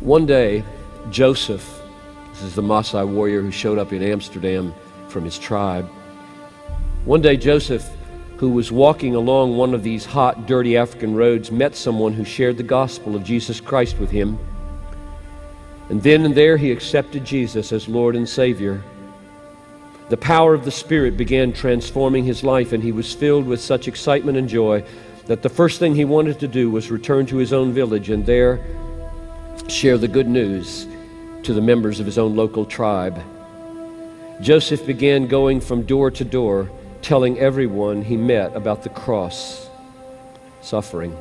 One day, Joseph, this is the Masai warrior who showed up in Amsterdam from his tribe. One day, Joseph, who was walking along one of these hot, dirty African roads, met someone who shared the gospel of Jesus Christ with him. And then and there, he accepted Jesus as Lord and Savior. The power of the Spirit began transforming his life, and he was filled with such excitement and joy that the first thing he wanted to do was return to his own village and there share the good news to the members of his own local tribe. Joseph began going from door to door, telling everyone he met about the cross, suffering,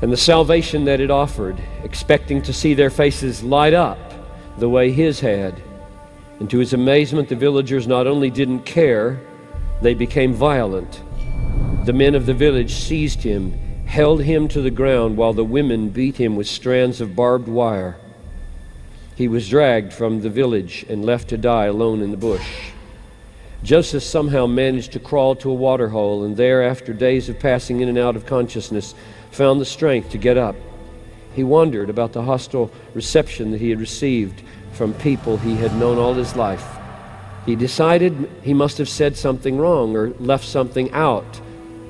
and the salvation that it offered, expecting to see their faces light up the way his had. And to his amazement, the villagers not only didn't care, they became violent. The men of the village seized him, held him to the ground, while the women beat him with strands of barbed wire. He was dragged from the village and left to die alone in the bush. Joseph somehow managed to crawl to a water hole, and there, after days of passing in and out of consciousness, found the strength to get up. He wondered about the hostile reception that he had received from people he had known all his life. He decided he must have said something wrong or left something out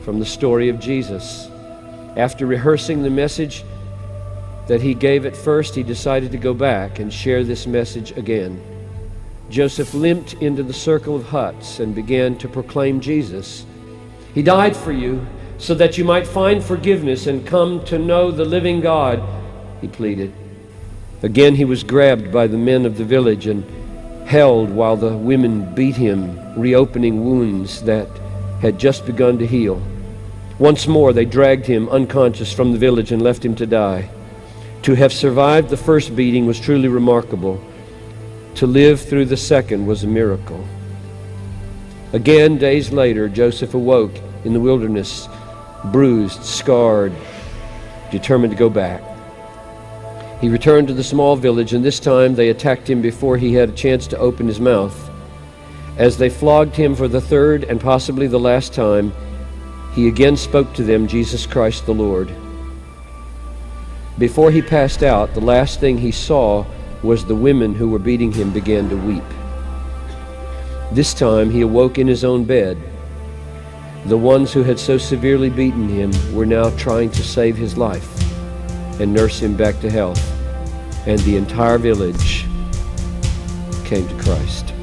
from the story of Jesus. After rehearsing the message that he gave at first, he decided to go back and share this message again. Joseph limped into the circle of huts and began to proclaim Jesus. He died for you so that you might find forgiveness and come to know the living God, he pleaded. Again he was grabbed by the men of the village and held while the women beat him, reopening wounds that had just begun to heal. Once more they dragged him unconscious from the village and left him to die. To have survived the first beating was truly remarkable. To live through the second was a miracle. Again, days later, Joseph awoke in the wilderness, bruised, scarred, determined to go back. He returned to the small village, and this time they attacked him before he had a chance to open his mouth. As they flogged him for the third and possibly the last time, he again spoke to them, Jesus Christ the Lord. Before he passed out, the last thing he saw was the women who were beating him began to weep. This time he awoke in his own bed. The ones who had so severely beaten him were now trying to save his life and nurse him back to health, and the entire village came to Christ.